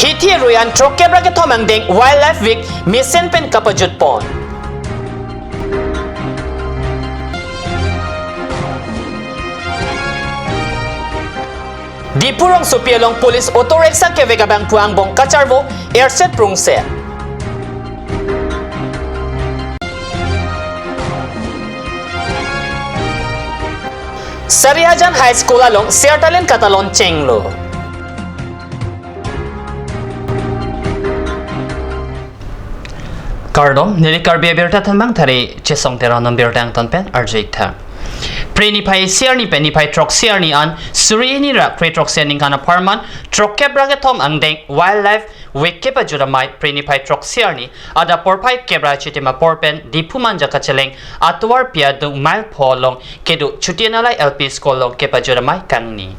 Hiti ruyan trokebra ke thomang deng wildlife week mission pen kapajut pon. Dipurong supialong police otoreksa ke vegabang puang bong kacharvo airset prungse. Sarihajan High School along Sertalen Katalon Chenglo. Kardom nili Karbi berta tanbang thari chesong teranam bertang tanpen arjekta. Prenipai siarni penipai trok siarni an surini ra pretrok siarni kana parman trokebra ke thom angdeng wildlife wikepa juramai prenipai trok siarni ada porpai kebra chitima porpen dipuman jakacheleng atwar pia dung mile polong kedu chutianalai LP school long kepa juramai kangni.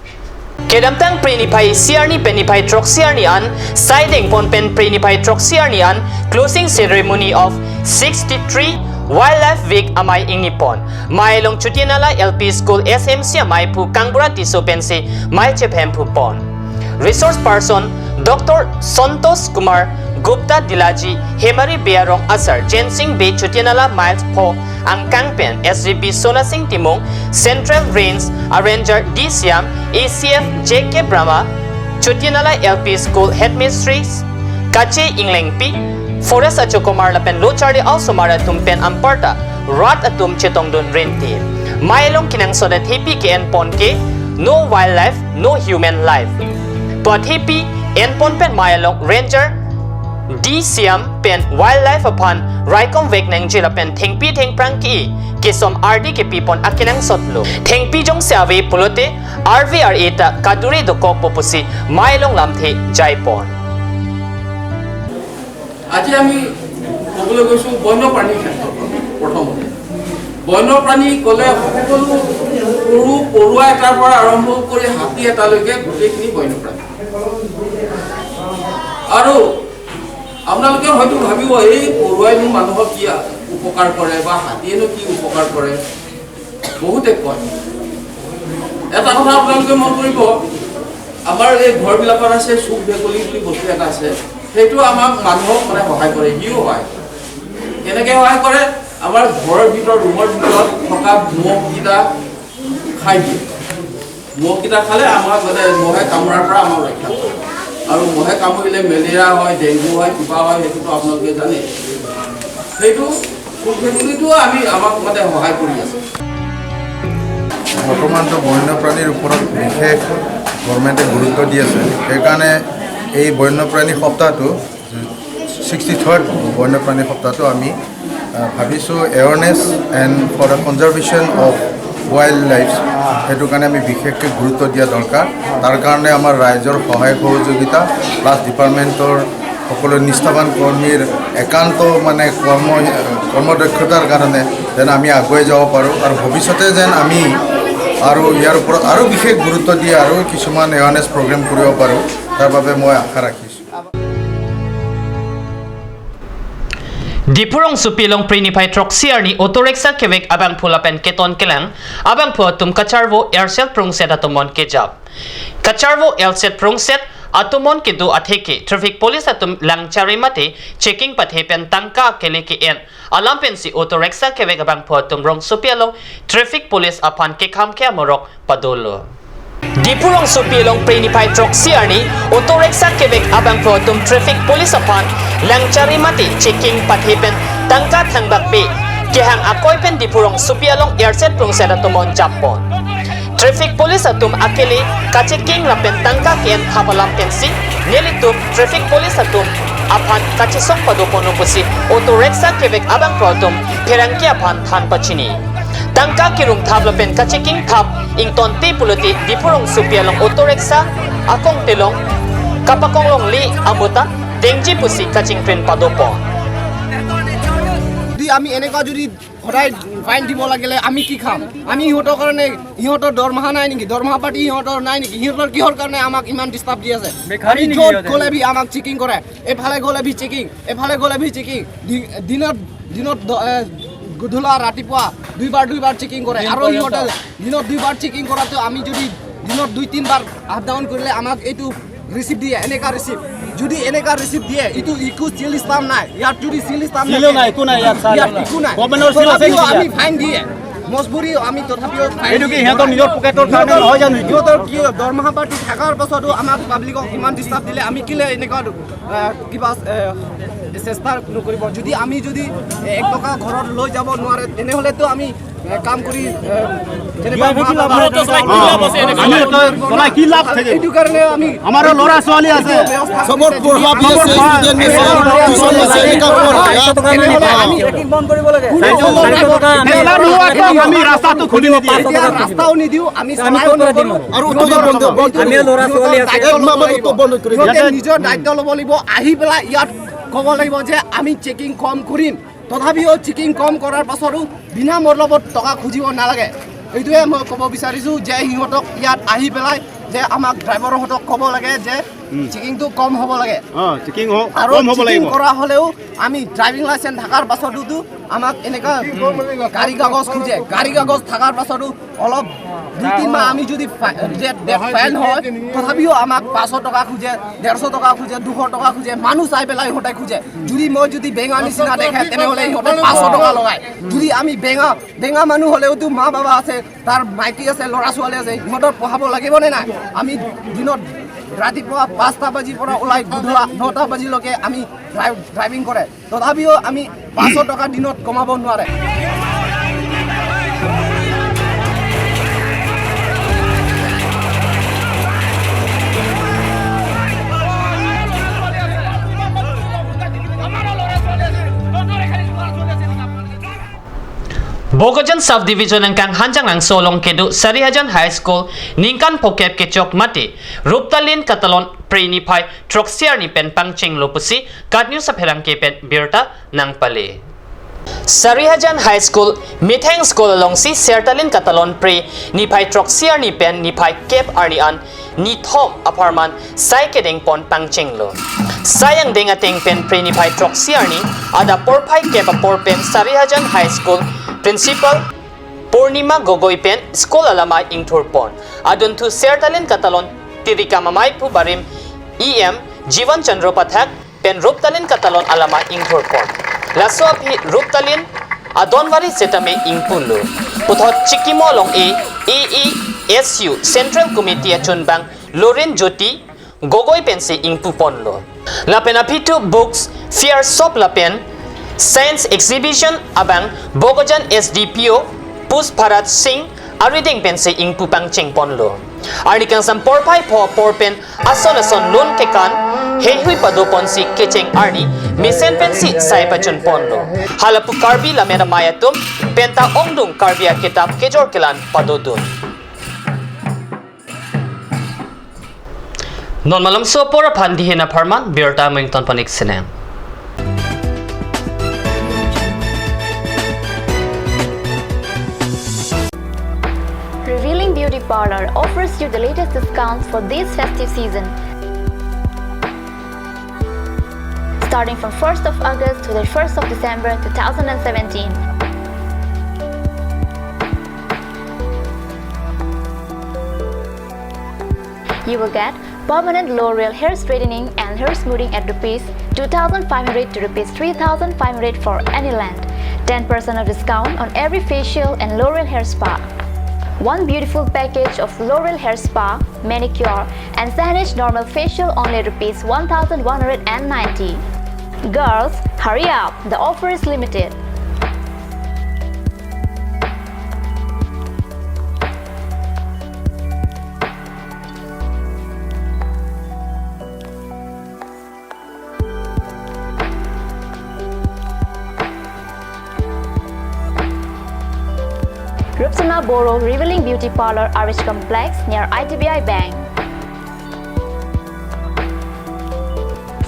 Kedamtang prenipai siarni penipai trok siarni an siding ponpen prenipai trok siarni an closing ceremony of 63 Wildlife Week amay ingipon. May long chutianala LP School SMC amay pu kangbura tisopensi may chephem pu pon. Resource person Dr. Santos Kumar Gupta Dilaji Hemari Bearong Asar Jensing Bay Chutianala Miles po ang kangpen SGP Solasing Timong Central Range Arranger DCM ACF JK Brahma Chutianala LP School Headmistress Kache Inglengpi Forest Achokomar lapen lochari also mara tumpen amparta rat atum chetong don renti mailong kinang sodat happy ke en pon ke no wildlife no human life but happy en pon pen mailong ranger DCM pen wildlife upon raikom vek nang jila pen thengpi theng prangki ke som RD ke pipon akinang sotlo thengpi jong sawe pulote RVRA ta kaduri do kok popusi mailong lamthe jaipon. আজি আমি ক'বলৈ গৈছোঁ বন্যপ্ৰাণীৰ ক্ষেত্ৰত প্ৰথমতে বন্যপ্ৰাণী ক'লে সকলো সৰু পৰুৱা এটাৰ পৰা আৰম্ভ কৰি হাতী এটালৈকে গোটেইখিনি বন্যপ্ৰাণী আৰু আপোনালোকে হয়তো ভাবিব এই পৰুৱাইনো মানুহক কি উপকাৰ কৰে বা হাতীয়েনো কি উপকাৰ কৰে বহুতে কয় এটা কথা আপোনালোকে মন কৰিব আমাৰ এই ঘৰবিলাকত আছে চুক ভেকুলী বুলি বস্তু এটা আছে সেইটো আমাক মানুহক মানে সহায় কৰে হিও হয় কেনেকৈ সহায় কৰে আমাৰ ঘৰৰ ভিতৰত ৰুমৰ ভিতৰত থকা মহকেইটা খাই দিয়ে মহকেইটা খালে আমাক মানে মহে কামোৰাৰ পৰা আমাক ৰক্ষা কৰে আৰু মহে কামুৰিলে মেলেৰিয়া হয় ডেংগু হয় কিবা হয় সেইটোতো আপোনালোকে জানে সেইটো ভেকুলীটো আমাক মানে সহায় কৰি আছে বৰ্তমানটো বন্যপ্ৰাণীৰ ওপৰত বিশেষ গভৰ্ণমেণ্টে গুৰুত্ব দি আছে সেইকাৰণে এই বন্যপ্ৰাণী সপ্তাহটো 63rd বন্যপ্ৰাণী সপ্তাহটো আমি ভাবিছোঁ awareness and for the conservation of wild life সেইটো কাৰণে আমি বিশেষকৈ গুৰুত্ব দিয়া দৰকাৰ তাৰ কাৰণে আমাৰ ৰাইজৰ সহায় সহযোগিতা প্লাছ ডিপাৰ্টমেণ্টৰ সকলো নিষ্ঠাৱান কৰ্মীৰ একান্ত মানে কৰ্মদক্ষতাৰ কাৰণে যেন আমি আগুৱাই যাব পাৰোঁ আৰু ভৱিষ্যতে যেন আমি আৰু ইয়াৰ ওপৰত আৰু বিশেষ গুৰুত্ব দি আৰু কিছুমান এৱাৰনেছ প্ৰগ্ৰেম কৰিব পাৰোঁ তাৰ বাবে মই আশা ৰাখিছোঁ Dipurong supilong prinipai trok siarni otoreksa kevek abang pulapen keton kelang abang po tum kacharvo airset prungset atumon kejab kacharvo airset prungset atumon kedu atheke traffic police atum langchari mate checking pathepen tangka keleke en alampen si otoreksa kevek abang po tum rong supilong traffic police apan ke khamke morok padolo Dipurong supilong prinipai trok siarni otoreksa kebek abang protum traffic police upon langchari mati checking pathipen tangka thangbak be kehang akoy pen dipurong supilong airset prungset atumon japon traffic police atum akele kachecking lapen tangka ken hapalam pensi nelitum traffic police atum apan kachisong padopono pusi otoreksa kebek abang protum perangki apan than pachini Tangka kirung tablapen kachiking tap ington ti puluti dipurong supialong otoreksa akong tilong kapakonglong li amuta dengji pusi kaching pen padopo di ami eneka jodi horai fine দিব লাগিলে আমি কি খাম আমি ইহতৰ কাৰণে ইহতৰ দৰমহা নাই নেকি দৰমহা পাটি ইহতৰ নাই নেকি ইহতৰ কিহৰ কাৰণে আমাক ইমান ডিস্টাৰ্ব দি আছে আমি যত গলে ভি আমাক চেকিং কৰে এফালে গলে ভি চেকিং এফালে গলে ভি চেকিং দিনত গধূলা ৰাতিপুৱা দুইবাৰ চেকিং কৰে আৰু ইহতৰ দিনত দুইবাৰ চেকিং কৰাটো আমি যদি দিনত 2-3 বাৰ আপ ডাউন কৰিলে আমাক এইটো ৰিসিভ দিয়ে এনেকা ৰিসিভ যদি এনেকা ৰিচিপ্ট দিয়ে ইটো ইকো চিল ষ্টাম্প নাই ইয়াত যদি চিল ষ্টাম্প নাই একো নাই ইয়াত একো নাই গভৰ্ণমেণ্টৰ চিল আছে নেকি আমি ফাইন দিয়ে মজবুৰি আমি তথাপিও এইটো কি সিহঁতৰ নিজৰ পকেটৰ কাৰণে নহয় জানো সিহঁতৰ কি দৰমহা পাতি থকাৰ পাছতো আমাক পাব্লিকক ইমান ডিষ্টাৰ্ব দিলে আমি কিলে এনেকুৱা কিবা চেষ্টা নকৰিব যদি আমি যদি 1 টকা ঘৰত লৈ যাব নোৱাৰে তেনেহ'লেতো আমি কাম কৰি কি লাভ থাকে এইটো কাৰণে আমি আমাৰো ল'ৰা ছোৱালী আছে চবৰ আমি চেকিং বন্ধ কৰিব লাগে আমি ৰাস্তাটো খুলি নিদিয়ে ৰাস্তাও নিদিও আমি আৰু নিজৰ দায়িত্ব ল'ব লাগিব আহি পেলাই ইয়াত ক'ব লাগিব যে আমি চেকিং কম কৰিম তথাপিও চেকিং কম কৰাৰ পাছতো বিনা মতলবত টকা খুজিব নালাগে এইটোৱে মই ক'ব বিচাৰিছোঁ যে সিহঁতক ইয়াত আহি পেলাই যে আমাক ড্ৰাইভাৰহঁতক ক'ব লাগে যে চেকিংটো কম হ'ব লাগে আৰু চেকিং কৰা হ'লেও আমি ড্ৰাইভিং লাইচেঞ্চ থকাৰ পাছতো আমাক এনেকুৱা গাড়ী কাগজ খোজে গাড়ী কাগজ থকাৰ পাছতো অলপ 2-3 মাহ আমি যদি ফাইন হয় তথাপিও আমাক 500 টকা খোজে 150 টকা খোজে 200 টকা খোজে মানুহ চাই পেলাই ইহঁতে খোজে যদি বেঙা নিচিনা দেখে তেনেহ'লে ইহঁতে 500 টকা লগায় যদি আমি বেঙা মানুহ হ'লেওতো মা বাবা আছে তাৰ মাইকী আছে ল'ৰা ছোৱালী আছে ইহঁতক পঢ়াব লাগিবনে নাই আমি দিনত ৰাতিপুৱা 5টা বাজিৰ পৰা ওলাই গধূলা 9টা বাজিলৈকে আমি ড্ৰাইভিং কৰে তথাপিও আমি 500 টকা দিনত কমাব নোৱাৰে Bogojan subdivision ng kang hanjang ng solong kedu Sarihajan High School ningkan pokep kechok mati Ruptalin Katalon Prenipay Troxier ni pen pangching lopusi kadnyu sa perang kepen birta nang pali Sarihajan High School Mitheng School along si Sertalin Katalon Pre ni Pai Troxier ni pen ni Pai Kep Arnian ni Tom apartment sai kedeng pon pangching lo sayang ding ating pen Pre ni Pai Troxier ni ada porpai Kep porpen Sarihajan High School Principal Purnima Gogoy Pen School Alamay Ingturpon Adun to Sertalin Katalon Tirika Mamay Pubarim EM Jivan Chandro Pathak Pen Ruptalin Katalon Alamay Ingturpon Laso api Ruptalin Adonvari Setame Ingpunlo Puthot Chikimo Long AESU Central Committee Chunbang Loren Jyoti Gogoy Pen se Ingpupon lo Lapen apitu books Fear Sop Lapen Science Exhibition abang Bogojan SDPO Puspharat Singh Ariding Pense ing Pupang Cheng Ponlo Arnikang Samporpai Po Porpen Ason Lon Kekan Hehui Padopon si Kecheng Arni Misen Pensi Saipachun Ponlo Halapu Karbi Lamena Mayatum Penta Ongdung Karbia Kitap Kejor Kelan Padodun Non malam so pora pandihin na parman Birta Mington Panik Sineng Beauty Parlor offers you the latest discounts for this festive season. Starting from 1st of August to the 1st of December 2017. You will get permanent L'Oreal hair straightening and hair smoothing at Rs 2,500 to Rs 3,500 for any length. 10% of discount on every facial and L'Oreal hair spa. One beautiful package of L'Oreal hair spa, manicure and Sanesh normal facial only Rs 1,190. Girls, hurry up! The offer is limited. Rupsana Boro Revealing Beauty Parlor RH Complex near ITBI Bank.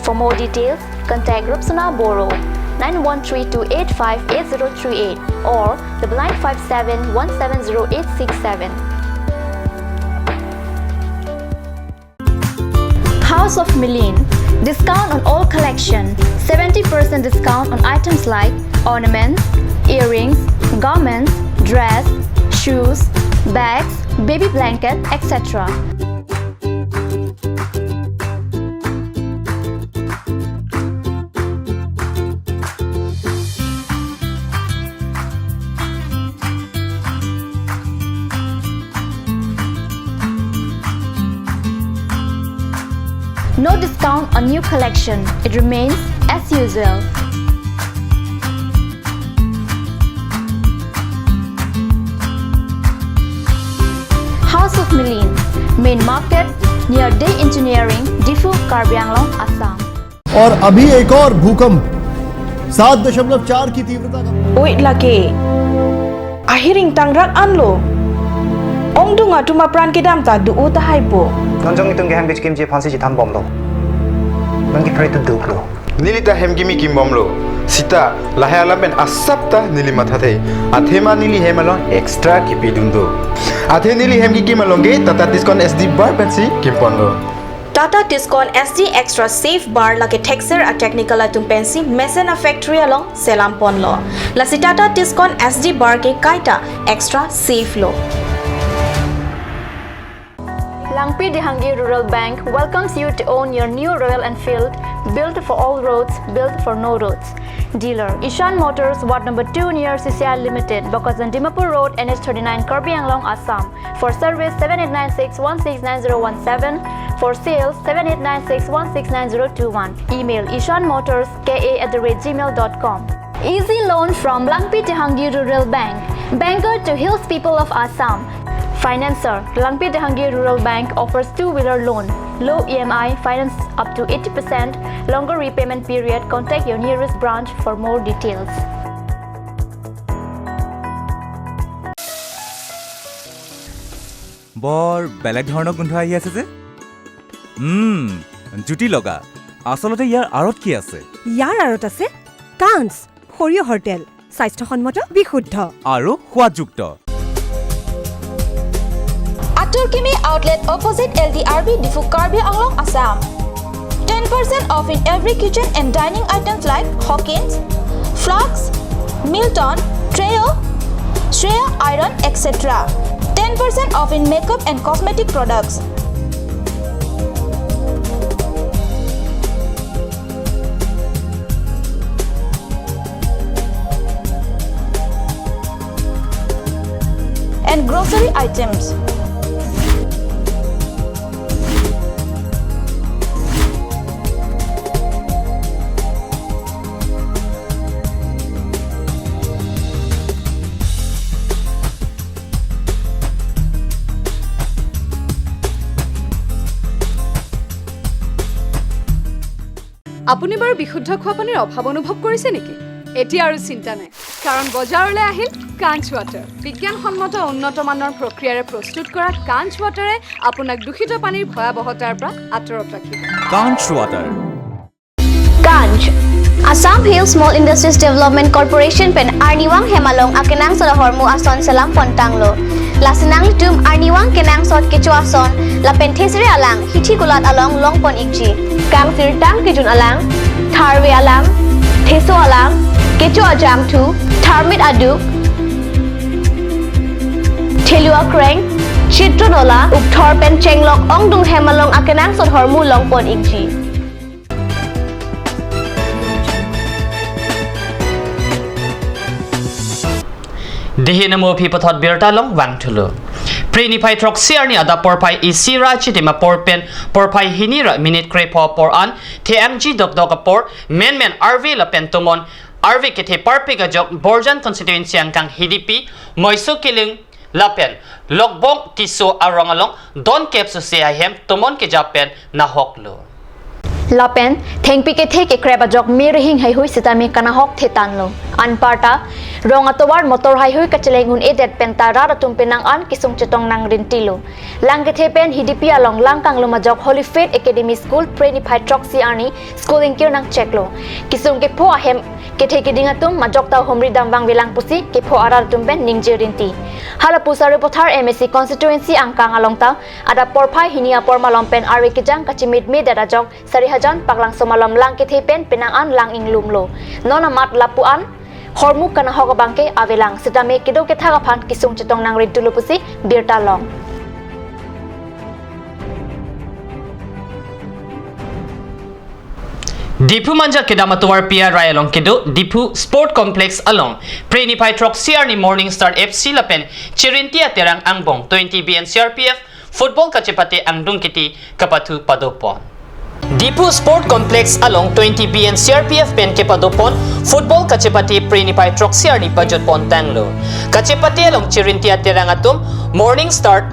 For more details, contact Rupsana Boro 9132858038 or 9957170867. House of Milin. Discount on all collection. 70% discount on items like ornaments, earrings, garments, dress, shoes, bags, baby blanket, etc. No discount on new collection. It remains as usual. House of Milin, Main Market, near Day Engineering, Difu, Karbi, Assam. और अभी एक और भूकंप 7.4 की तीव्रता का Wait lagi. Ahiring tangrak anlo. Ong dunga tuma pran kedam ta du uta haibo. Nonjong itong geham bitch kim je phansi ji tham bom lo. Nang ki pray to duk lo. Nilita hemgimi kimbomlo sita lahayalamben asapta nili mathate athema nili hemalon extra kipidundo athe nili hemgi kimalonge tata discount sd bar pensi kimponlo Tata Discount SD Extra Safe Bar lagi texture a technical atum pensi Mesena Factory along Selam Pon lo. La si Tata Discount SD Bar ke kaita extra safe lo. Langpi Dehangi Rural Bank welcomes you to own your new Royal Enfield, built for all roads, built for no roads. Dealer Ishan Motors, Ward number 2 near CCI Limited, Bokazan Dimapur Road, NH39, Karbi Anglong, Assam. For service 7896169017. For sales 7896169021. Email ishanmotors.ka@gmail.com. Easy loan from Langpi Dehangi Rural Bank, banker to hills people of Assam. Financer, Langpi Dehangi Rural Bank offers two-wheeler loan, low EMI, finance up to 80%, longer repayment period. Contact your nearest branch for more details. বৰ বেলেগ ধৰণৰ গোন্ধ আহি আছে যে জুতি লগা আসলতে ইয়াৰ আৰত কি আছে ইয়াৰ আৰত আছে কাঞ্চ সৰিয়হৰ তেল স্বাস্থ্যসন্মত বিশুদ্ধ আৰু সোৱাদযুক্ত Aturkimi outlet opposite LDRB Difu Karbi Anglong Assam. 10% off in every kitchen and dining items like Hawkins, Flux, Milton, Treo, Shreya Iron, etc. 10% off in makeup and cosmetic products. And grocery items. আপুনি বাৰু বিশুদ্ধ খোৱা পানীৰ অভাৱ অনুভৱ কৰিছে নেকি এতিয়া আৰু চিন্তা নাই কাৰণ বজাৰলৈ আহিল কাঞ্চ ৱাটাৰ বিজ্ঞানসন্মত উন্নত মানৰ প্ৰক্ৰিয়াৰে প্ৰস্তুত কৰা কাঞ্চ ৱাটাৰে আপোনাক দূষিত পানীৰ ভয়াৱহতাৰ পৰা আঁতৰত ৰাখিব কাঞ্চ water Kanj, Assam Hills Small Industries Development Corporation pen Arniwang Hemalong akenang sa hormu ason selam pontanglo. Lasinang tum Arniwang kenang sot kecu ason la penthesiri alang hithi kulat along longpon ikji. Kang sirtang kejun alang, tharwe alang, theso alang, kecu ajam tu, tharmit aduk, thelua kreng, chitronola ukthor pen chenglok ongdung Hemalong akenang sot hormu longpon ikji. Dihin mo pipotot birta long wang tulo. Prenipay trok siarni ada porpay isira chitima porpen porpay hinira minute krepo por an TMG dok por men RV la pentumon RV kete parpiga jok Borjan constituency ang kang hidipi moiso kiling lapen logbong tiso arongalong don kepso siya hem tumon ke japen na hoklo. Lapen thengpi ke theke kreba jok mirhing hai hui sitami kana hok thetan lo anparta rong atowar motor hai hui kachelengun edet pentara ratum penang an kisung chetong nang rintilo lang ke thepen hidipi along langkang loma jok Holy Faith Academy School Preniphay Troxy Arni schooling kir nang cheklo kisung ke pho ahem ke theke dingatum majok ta homri dambang bilang pusi ke pho arar tumben ningje rinti hala pusare pothar MSC constituency angkang along ta ada porphai hinia pormalom pen arwe kijang kachimit me dara jok sarihajan paklang somalom lang ke thepen penang an lang inglum lo nona mat lapuan hormu kana hoga bangke avelang sitame kido ke thaga phan kisung chetong nang rintulo pusi birta long Dipu manja kedama tuwar pia ray along kedo Dipu Sport Complex along Prenipay Trok CRNI Morning Star FC lapen Chirintia terang angbong 20 BN CRPF football kachepate angdung kiti kapatu padopon Dipu Sport Complex along 20B and CRPF pen kepadupon football kachepati prinipay troxiar ni pajot pontanglo. Kachepati along chirintia tirangatum Morning Start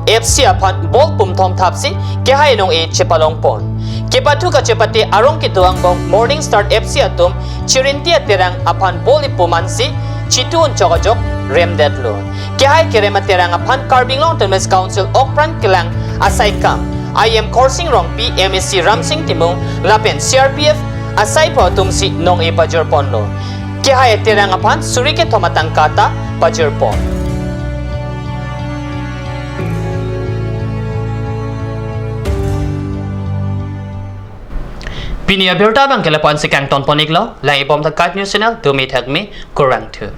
FC apan ball pumthom thapsi kehay nong e chepalong pon. Kepatu kachepati arong kituang bong Morning Start FC atum chirintia tirang apan ball ipumansi chituon chokajok remdetlo. Kehay kerema tirang apan Karbi Long Termes Council okpran kilang asay kam. I am coursing rong PMSC Ramsing Timong Lapen CRPF asay po tumsi nong ipajor ponlo. Kaya tirang apan surike tomatang kata pajor pon. Pinia berta bang kelapuan si Kang Ton Poniglo, lang ibom tagkat news channel, dumit hagmi kurang tu.